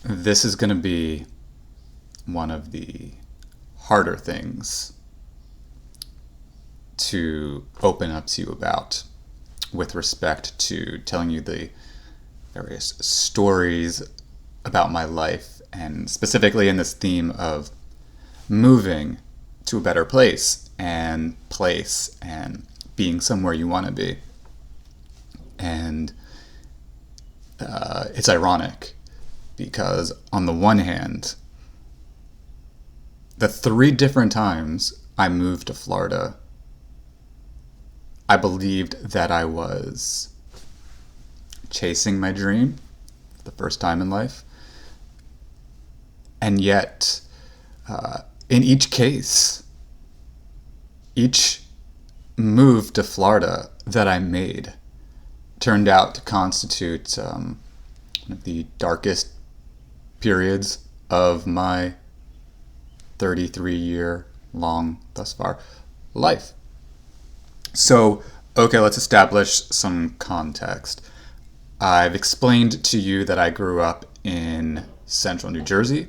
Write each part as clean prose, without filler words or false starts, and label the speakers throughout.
Speaker 1: This is going to be one of the harder things to open up to you about with respect to telling you the various stories about my life, and specifically in this theme of moving to a better place and being somewhere you want to be. And it's ironic because on the one hand, the 3 different times I moved to Florida, I believed that I was chasing my dream for the first time in life. And yet, in each case, each move to Florida that I made turned out to constitute one of the darkest periods of my 33-year long, thus far, life. So, okay, let's establish some context. I've explained to you that I grew up in central New Jersey,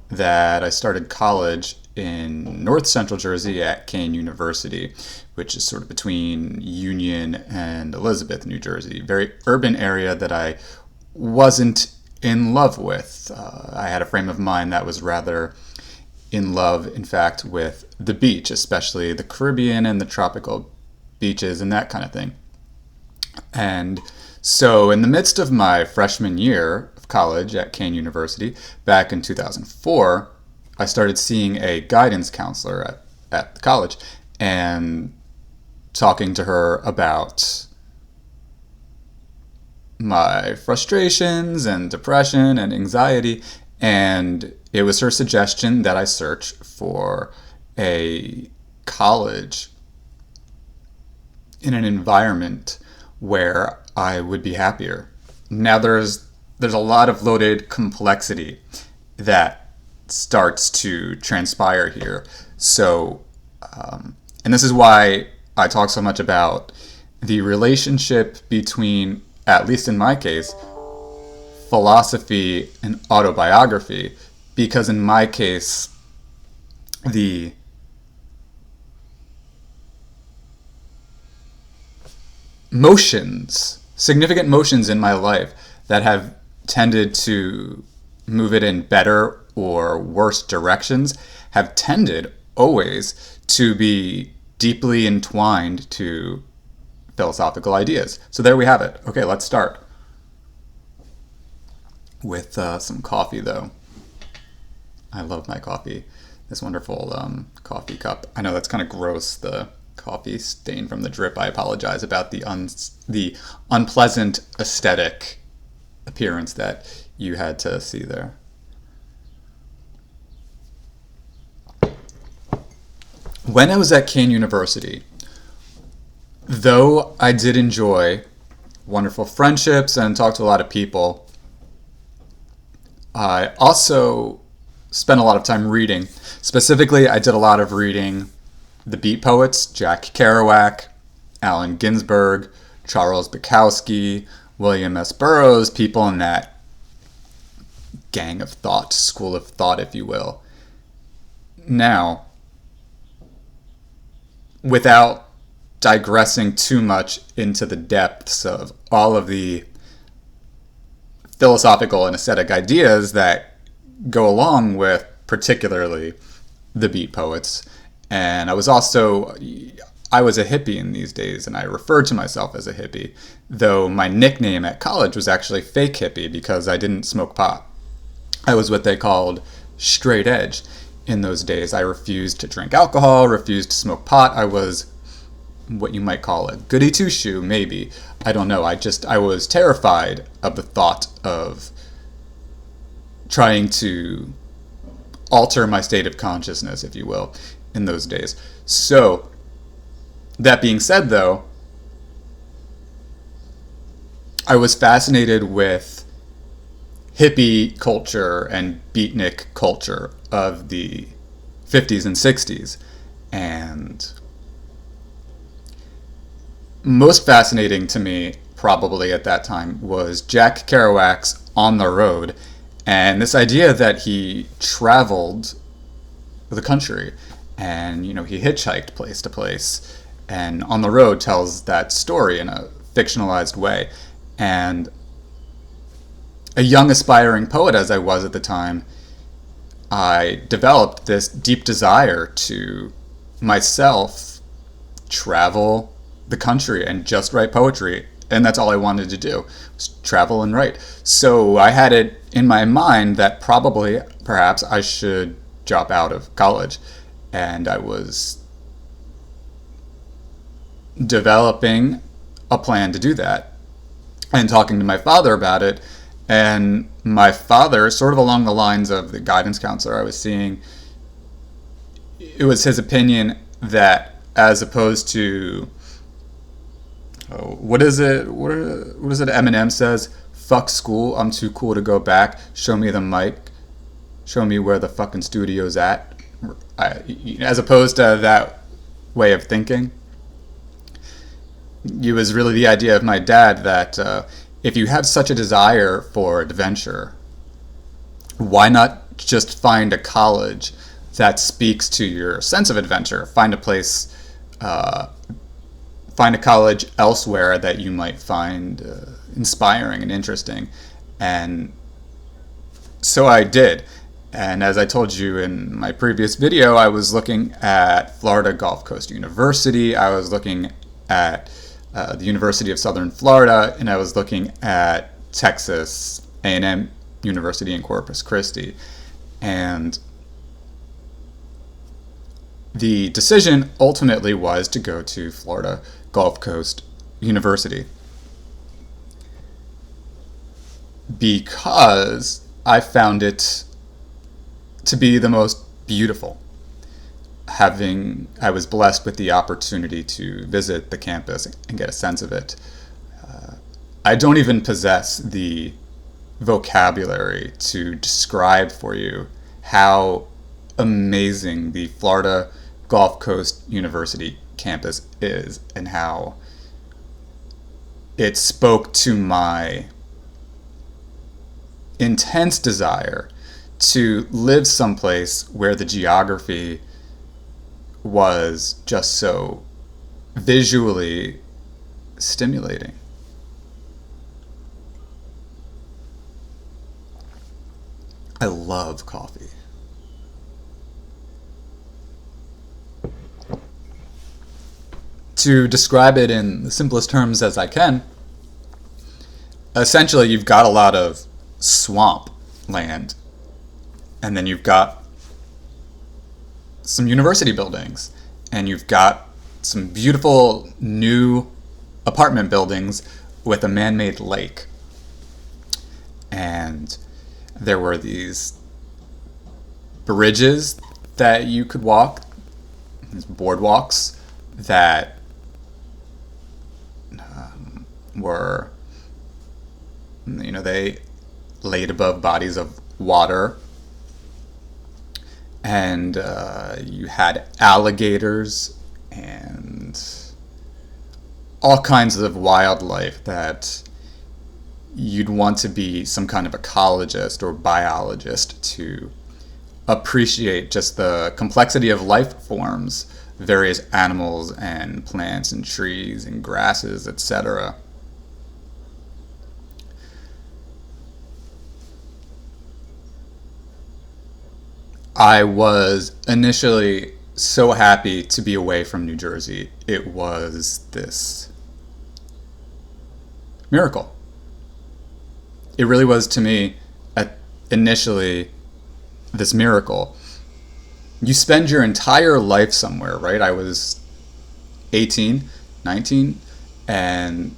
Speaker 1: that I started college in north central Jersey at Kean University, which is sort of between Union and Elizabeth, New Jersey. Very urban area that I wasn't in love with. I had a frame of mind that was rather in love, in fact, with the beach, especially the Caribbean and the tropical beaches and that kind of thing. And so in the midst of my freshman year of college at Kean University, back in 2004, I started seeing a guidance counselor at the college and talking to her about my frustrations and depression and anxiety. And it was her suggestion that I search for a college in an environment where I would be happier. Now there's a lot of loaded complexity that starts to transpire here. So, and this is why I talk so much about the relationship between, at least in my case, philosophy and autobiography, because in my case, the significant motions in my life that have tended to move it in better or worse directions have tended always to be deeply entwined to philosophical ideas. So there we have it. Okay, let's start with some coffee, though. I love my coffee. This wonderful coffee cup. I know that's kind of gross, the coffee stain from the drip. I apologize about the unpleasant aesthetic appearance that you had to see there. When I was at Kean University, though I did enjoy wonderful friendships and talked to a lot of people, I also spent a lot of time reading. Specifically, I did a lot of reading the Beat poets, Jack Kerouac, Allen Ginsberg, Charles Bukowski, William S. Burroughs, people in that gang of thought, school of thought, if you will. Now, without digressing too much into the depths of all of the philosophical and aesthetic ideas that go along with particularly the Beat poets. And I was a hippie in these days, and I referred to myself as a hippie, though my nickname at college was actually fake hippie because I didn't smoke pot. I was what they called straight edge in those days. I refused to drink alcohol, refused to smoke pot. I was what you might call a goody two-shoe, maybe. I don't know. I was terrified of the thought of trying to alter my state of consciousness, if you will, in those days. So, that being said, though, I was fascinated with hippie culture and beatnik culture of the 50s and 60s. And most fascinating to me, probably at that time, was Jack Kerouac's On the Road And this idea that he traveled the country and, he hitchhiked place to place and on the road tells that story in a fictionalized way. And a young aspiring poet as I was at the time, I developed this deep desire to myself travel the country and just write poetry. And that's all I wanted to do, was travel and write. So I had it in my mind that perhaps I should drop out of college. And I was developing a plan to do that and talking to my father about it. And my father, sort of along the lines of the guidance counselor I was seeing, it was his opinion that as opposed to, what is it Eminem says? Fuck school, I'm too cool to go back. Show me the mic. Show me where the fucking studio's at. As opposed to that way of thinking. It was really the idea of my dad that if you have such a desire for adventure, why not just find a college that speaks to your sense of adventure? Find a place, find a college elsewhere that you might find inspiring and interesting. And so I did. And as I told you in my previous video, I was looking at Florida Gulf Coast University. I was looking at the University of Southern Florida, and I was looking at Texas A&M University in Corpus Christi. And the decision ultimately was to go to Florida Gulf Coast University because I found it to be the most beautiful. I was blessed with the opportunity to visit the campus and get a sense of it. I don't even possess the vocabulary to describe for you how amazing the Florida Gulf Coast University campus is and how it spoke to my intense desire to live someplace where the geography was just so visually stimulating. I love coffee. To describe it in the simplest terms as I can, essentially you've got a lot of swamp land, and then you've got some university buildings, and you've got some beautiful new apartment buildings with a man-made lake. And there were these bridges that you could walk, these boardwalks that were, they laid above bodies of water. And you had alligators and all kinds of wildlife that you'd want to be some kind of ecologist or biologist to appreciate just the complexity of life forms, various animals and plants and trees and grasses, etc. I was initially so happy to be away from New Jersey. It was this miracle. It really was to me initially this miracle. You spend your entire life somewhere, right? I was 18, 19, and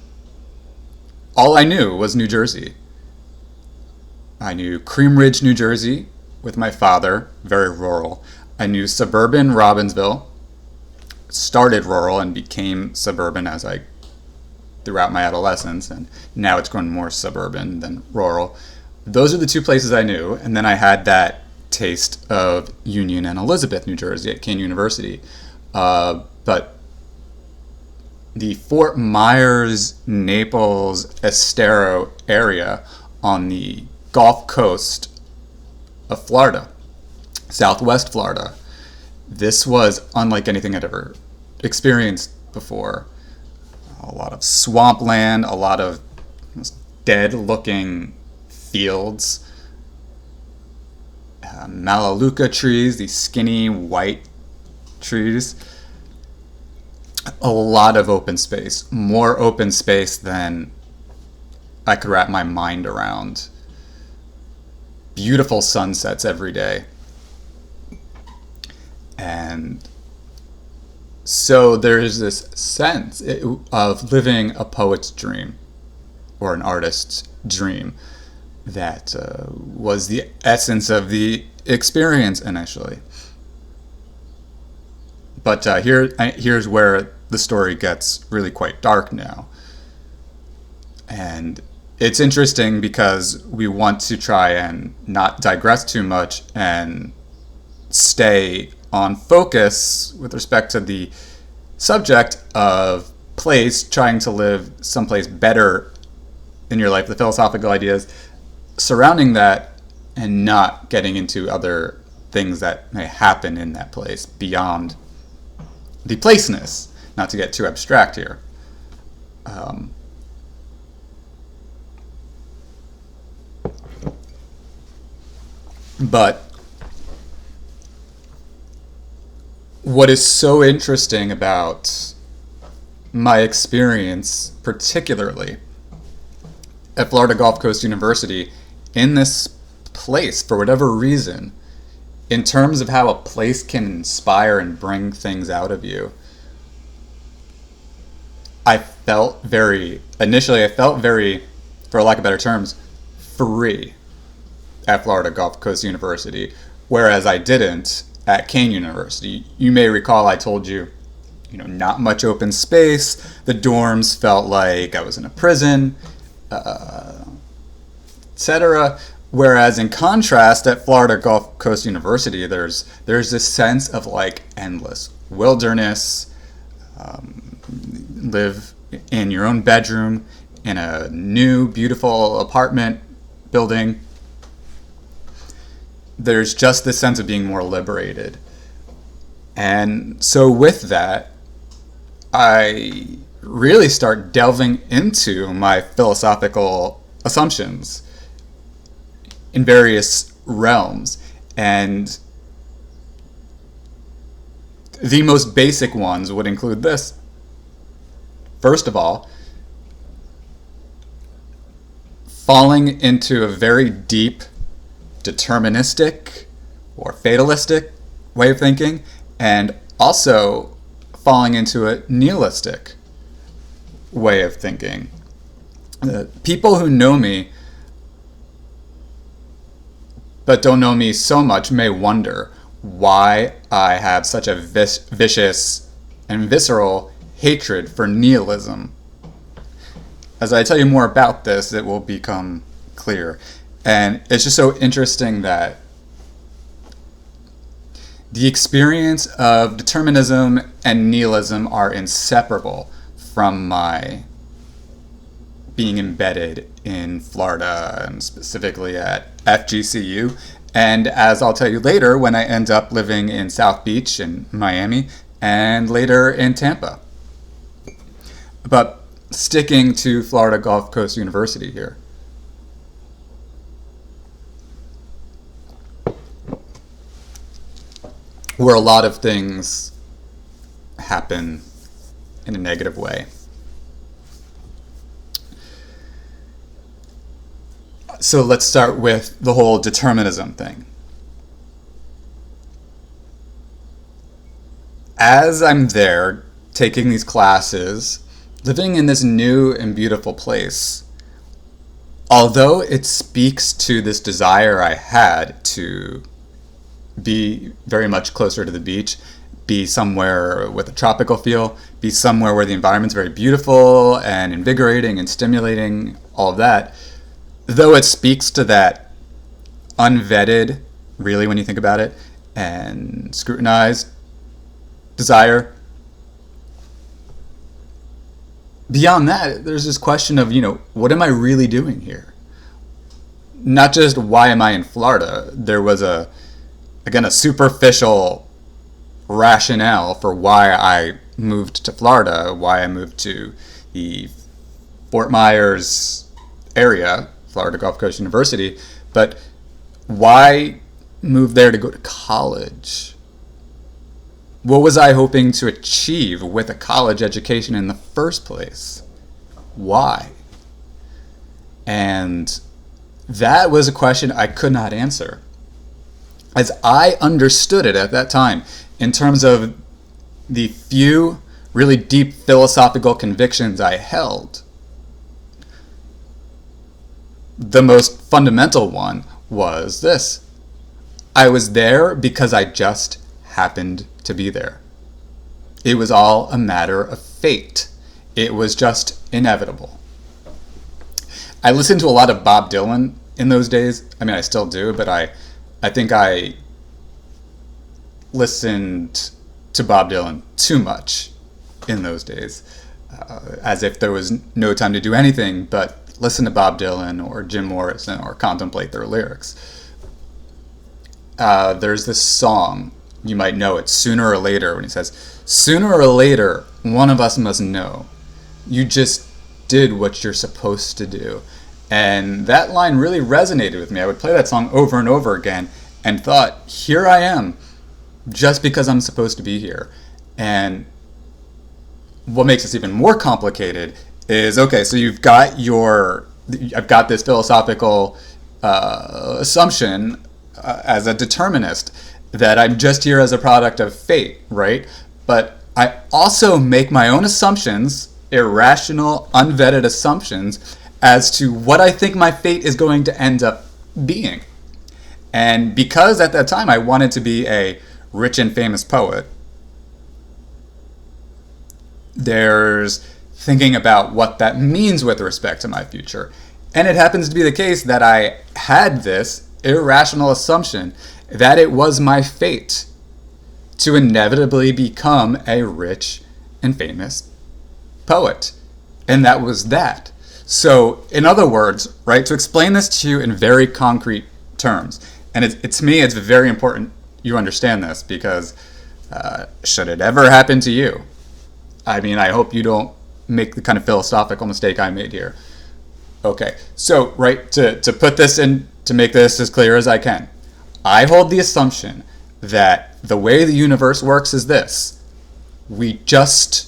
Speaker 1: all I knew was New Jersey. I knew Cream Ridge, New Jersey, with my father, very rural. I knew suburban Robbinsville, started rural and became suburban throughout my adolescence, and now it's grown more suburban than rural. Those are the two places I knew, and then I had that taste of Union and Elizabeth, New Jersey at Kean University. But the Fort Myers, Naples, Estero area on the Gulf Coast of Florida, Southwest Florida. This was unlike anything I'd ever experienced before. A lot of swampland, a lot of dead-looking fields, Melaleuca trees, these skinny white trees. A lot of open space, more open space than I could wrap my mind around. Beautiful sunsets every day. And so there's this sense of living a poet's dream or an artist's dream that was the essence of the experience initially. But here's where the story gets really quite dark now. And it's interesting because we want to try and not digress too much and stay on focus with respect to the subject of place, trying to live someplace better in your life, the philosophical ideas surrounding that, and not getting into other things that may happen in that place beyond the placeness, not to get too abstract here. But what is so interesting about my experience, particularly at Florida Gulf Coast University, in this place, for whatever reason, in terms of how a place can inspire and bring things out of you, initially I felt very, for lack of better terms, free at Florida Gulf Coast University, whereas I didn't at Kean University. You may recall I told you, not much open space. The dorms felt like I was in a prison, etc. Whereas in contrast, at Florida Gulf Coast University, there's this sense of like endless wilderness. Live in your own bedroom in a new, beautiful apartment building. There's just this sense of being more liberated. And so with that, I really start delving into my philosophical assumptions in various realms. And the most basic ones would include this. First of all, falling into a very deep deterministic or fatalistic way of thinking, and also falling into a nihilistic way of thinking. People who know me but don't know me so much may wonder why I have such a vicious and visceral hatred for nihilism. As I tell you more about this, it will become clear. And it's just so interesting that the experience of determinism and nihilism are inseparable from my being embedded in Florida, and specifically at FGCU. And as I'll tell you later, when I end up living in South Beach in Miami, and later in Tampa. But sticking to Florida Gulf Coast University here. Where a lot of things happen in a negative way. So let's start with the whole determinism thing. As I'm there, taking these classes, living in this new and beautiful place, although it speaks to this desire I had to be very much closer to the beach, be somewhere with a tropical feel, be somewhere where the environment's very beautiful and invigorating and stimulating, all of that, though it speaks to that unvetted, really when you think about it, and scrutinized desire, beyond that, there's this question of, what am I really doing here? not just why am I in Florida. There was a superficial rationale for why I moved to Florida, why I moved to the Fort Myers area, Florida Gulf Coast University, but why move there to go to college? What was I hoping to achieve with a college education in the first place? Why? And that was a question I could not answer, as I understood it at that time in terms of the few really deep philosophical convictions I held. The most fundamental one was this: I was there because I just happened to be there. It was all a matter of fate. It was just inevitable. I listened to a lot of Bob Dylan in those days. I mean, I still do, but I think I listened to Bob Dylan too much in those days, as if there was no time to do anything but listen to Bob Dylan or Jim Morrison or contemplate their lyrics. There's this song, you might know it, Sooner or Later, when he says, "Sooner or later, one of us must know. You just did what you're supposed to do." And that line really resonated with me. I would play that song over and over again and thought, here I am, just because I'm supposed to be here. And what makes this even more complicated is, okay, so I've got this philosophical assumption as a determinist that I'm just here as a product of fate, right? But I also make my own assumptions, irrational, unvetted assumptions, as to what I think my fate is going to end up being. And because at that time I wanted to be a rich and famous poet, there's thinking about what that means with respect to my future. And it happens to be the case that I had this irrational assumption that it was my fate to inevitably become a rich and famous poet. And that was that. So, in other words, right, to explain this to you in very concrete terms, and to me, it's very important you understand this, because should it ever happen to you, I mean, I hope you don't make the kind of philosophical mistake I made here. Okay, so, right, to put this in, to make this as clear as I can, I hold the assumption that the way the universe works is this: we just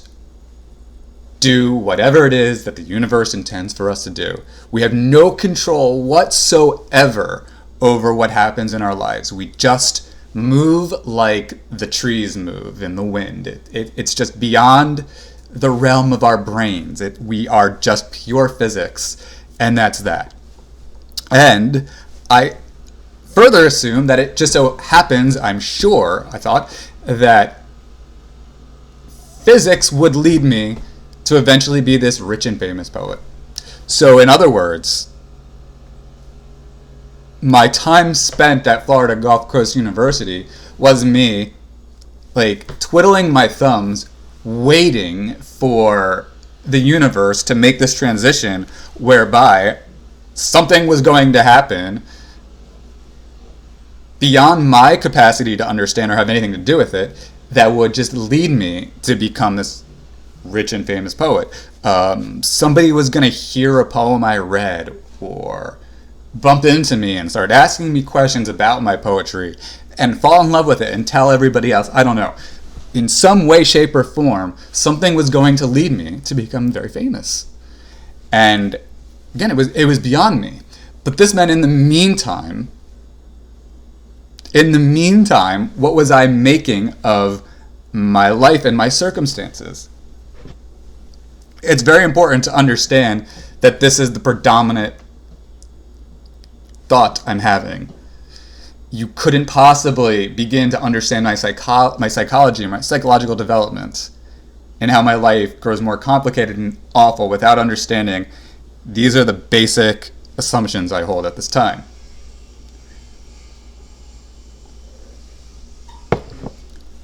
Speaker 1: do whatever it is that the universe intends for us to do. We have no control whatsoever over what happens in our lives. We just move like the trees move in the wind. It's just beyond the realm of our brains. We are just pure physics, and that's that. And I further assume that it just so happens, I thought, that physics would lead me to eventually be this rich and famous poet. So in other words, my time spent at Florida Gulf Coast University was me, like, twiddling my thumbs, waiting for the universe to make this transition whereby something was going to happen beyond my capacity to understand or have anything to do with it, that would just lead me to become this rich and famous poet. Somebody was going to hear a poem I read, or bump into me and start asking me questions about my poetry and fall in love with it and tell everybody else. I don't know. In some way, shape, or form, something was going to lead me to become very famous. And again, it was beyond me. But this meant in the meantime, what was I making of my life and my circumstances? It's very important to understand that this is the predominant thought I'm having. You couldn't possibly begin to understand my psychology and my psychological development and how my life grows more complicated and awful without understanding these are the basic assumptions I hold at this time.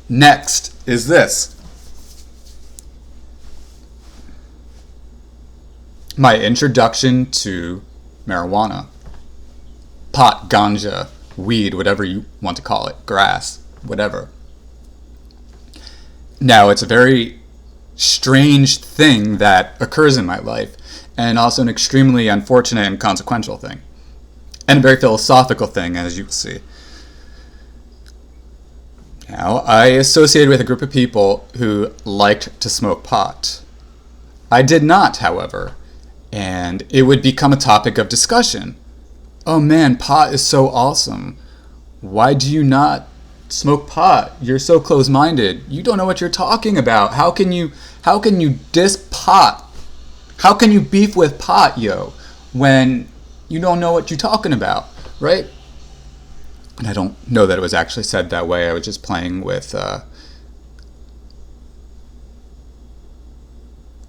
Speaker 1: Next is this: my introduction to marijuana. pot, ganja, weed, whatever you want to call it, grass, whatever. Now, it's a very strange thing that occurs in my life, and also an extremely unfortunate and consequential thing, and a very philosophical thing, as you will see. Now, I associated with a group of people who liked to smoke pot. I did not, however, and it would become a topic of discussion. Oh man, pot is so awesome. Why do you not smoke pot? You're so close-minded. You don't know what you're talking about. How can you diss pot? How can you beef with pot, yo, when you don't know what you're talking about, right? And I don't know that it was actually said that way. I was just playing with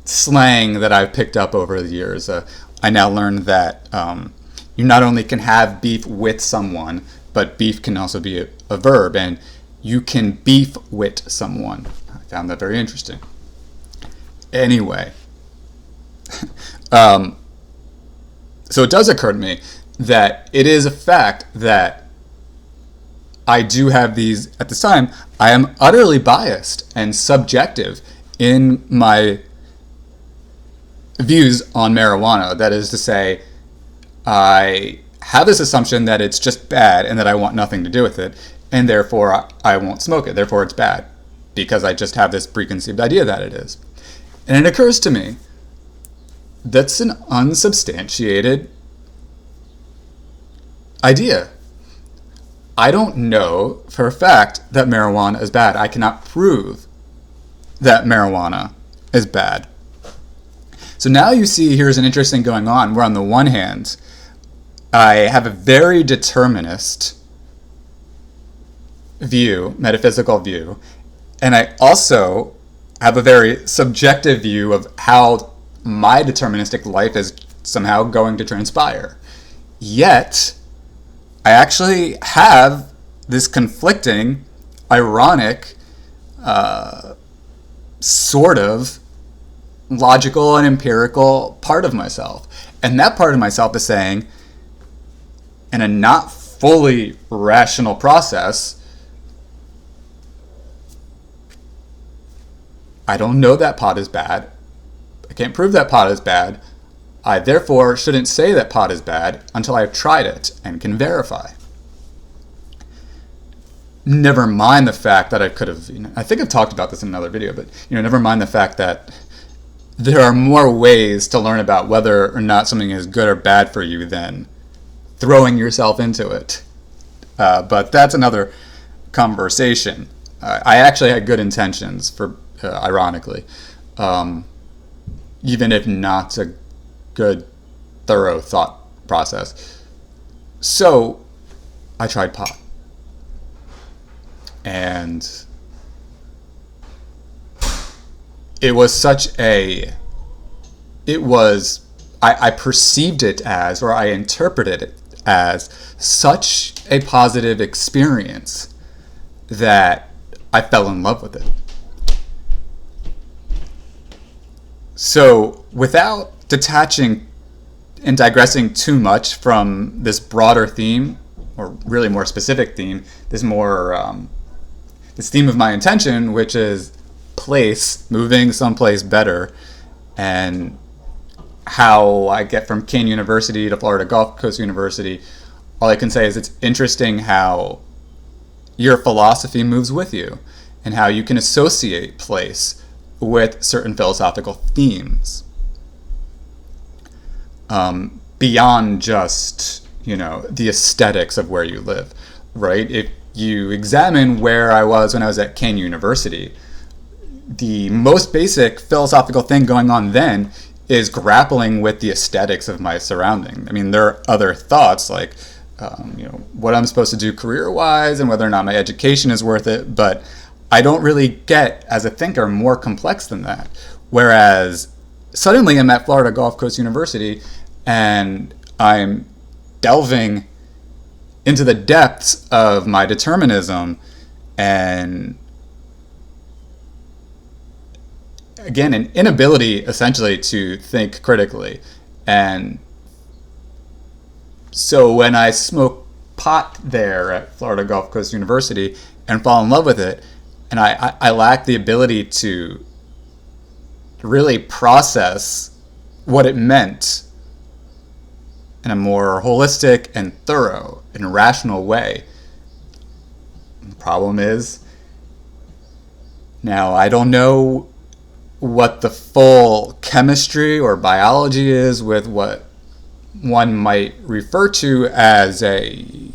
Speaker 1: slang that I've picked up over the years. I now learned that you not only can have beef with someone, but beef can also be a verb, and you can beef with someone. I found that very interesting. Anyway, so it does occur to me that it is a fact that I do have these, at this time, I am utterly biased and subjective in my views on marijuana. That is to say, I have this assumption that it's just bad and that I want nothing to do with it, and therefore I won't smoke it. Therefore it's bad, because I just have this preconceived idea that it is. And it occurs to me that's an unsubstantiated idea. I don't know for a fact that marijuana is bad. I cannot prove that marijuana is bad. So now you see here's an interesting going on, where on the one hand, I have a very determinist view, metaphysical view, and I also have a very subjective view of how my deterministic life is somehow going to transpire. Yet, I actually have this conflicting, ironic, sort of logical and empirical part of myself. And that part of myself is saying, in a not fully rational process, I don't know that pot is bad. I can't prove that pot is bad. I therefore shouldn't say that pot is bad until I've tried it and can verify. Never mind the fact that I could have, I think I've talked about this in another video, but never mind the fact that there are more ways to learn about whether or not something is good or bad for you than throwing yourself into it. But that's another conversation. I actually had good intentions, for ironically, even if not a good, thorough thought process. So I tried pot. And it was I perceived it as, or I interpreted it as, such a positive experience that I fell in love with it. So, without detaching and digressing too much from this broader theme, or really more specific theme, this theme of my intention, which is place, moving someplace better, and how I get from Kean University to Florida Gulf Coast University, all I can say is it's interesting how your philosophy moves with you, and how you can associate place with certain philosophical themes. Beyond just, the aesthetics of where you live, right? If you examine where I was when I was at Kean University, the most basic philosophical thing going on then is grappling with the aesthetics of my surrounding. I mean, there are other thoughts like, what I'm supposed to do career-wise and whether or not my education is worth it, but I don't really get, as a thinker, more complex than that. Whereas, suddenly I'm at Florida Gulf Coast University and I'm delving into the depths of my determinism and, again, an inability essentially to think critically and So when I smoke pot there at Florida Gulf Coast University and fall in love with it, and I lack the ability to really process what it meant in a more holistic and thorough and rational way. The problem is, now I don't know what the full chemistry or biology is with what one might refer to as an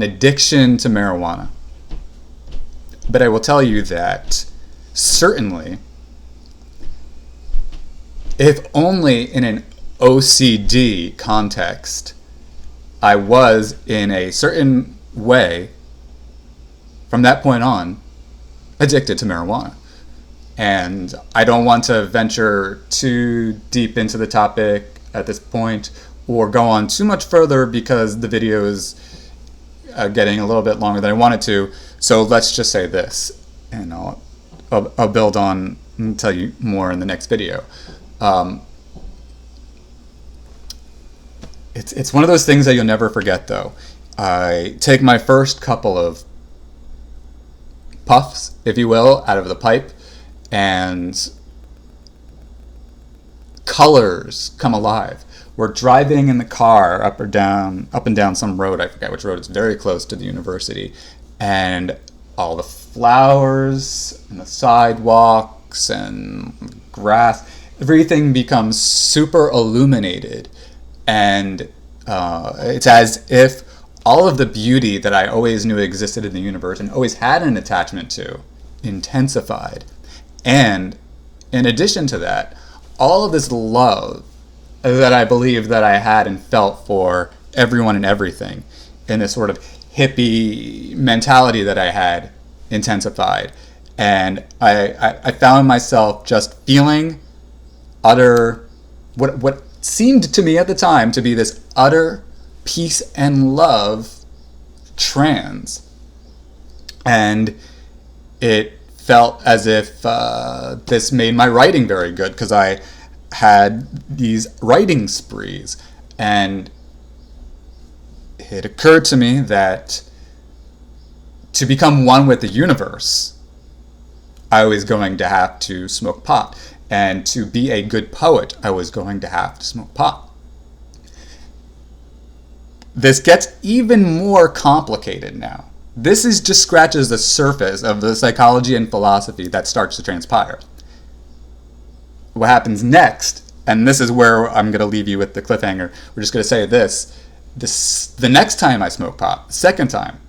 Speaker 1: addiction to marijuana. But I will tell you that certainly, if only in an OCD context, I was in a certain way, from that point on, addicted to marijuana. And I don't want to venture too deep into the topic at this point or go on too much further because the video is getting a little bit longer than I wanted to. So let's just say this, and I'll build on and tell you more in the next video. It's one of those things that you'll never forget, though. I take my first couple of puffs, if you will, out of the pipe, and colors come alive. We're driving in the car up and down some road. I forget which road. It's very close to the university, and all the flowers and the sidewalks and grass, everything becomes super illuminated, and it's as if all of the beauty that I always knew existed in the universe and always had an attachment to intensified. And in addition to that, all of this love that I believed that I had and felt for everyone and everything in this sort of hippie mentality that I had intensified. And I found myself just feeling utter, what seemed to me at the time to be this utter peace and love trance. And it felt as if this made my writing very good, because I had these writing sprees, and it occurred to me that to become one with the universe, I was going to have to smoke pot, and to be a good poet, I was going to have to smoke pot. This gets even more complicated now. This is just scratches the surface of the psychology and philosophy that starts to transpire. What happens next, and this is where I'm going to leave you with the cliffhanger, we're just going to say this, the next time I smoke pot, the second time,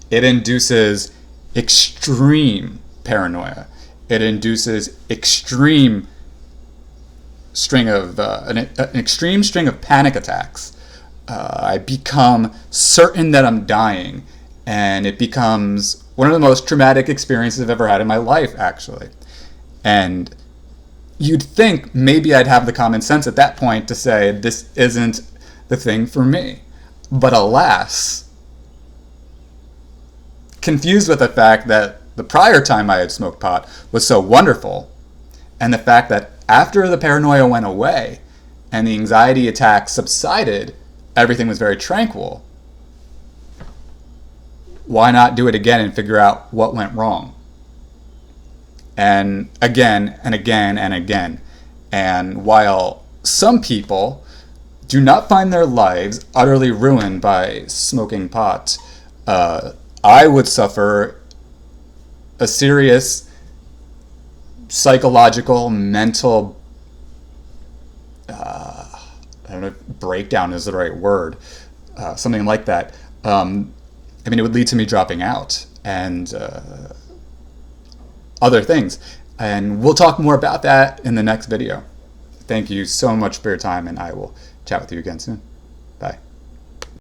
Speaker 1: it induces extreme paranoia. It induces an extreme string of panic attacks. I become certain that I'm dying, and it becomes one of the most traumatic experiences I've ever had in my life, actually. And you'd think maybe I'd have the common sense at that point to say, this isn't the thing for me. But alas, confused with the fact that the prior time I had smoked pot was so wonderful, and the fact that after the paranoia went away and the anxiety attacks subsided, everything was very tranquil. Why not do it again and figure out what went wrong? And again and again and again. And while some people do not find their lives utterly ruined by smoking pot, I would suffer a serious psychological, mental, I don't know if breakdown is the right word, something like that. I mean, it would lead to me dropping out and other things. And we'll talk more about that in the next video. Thank you so much for your time, and I will chat with you again soon.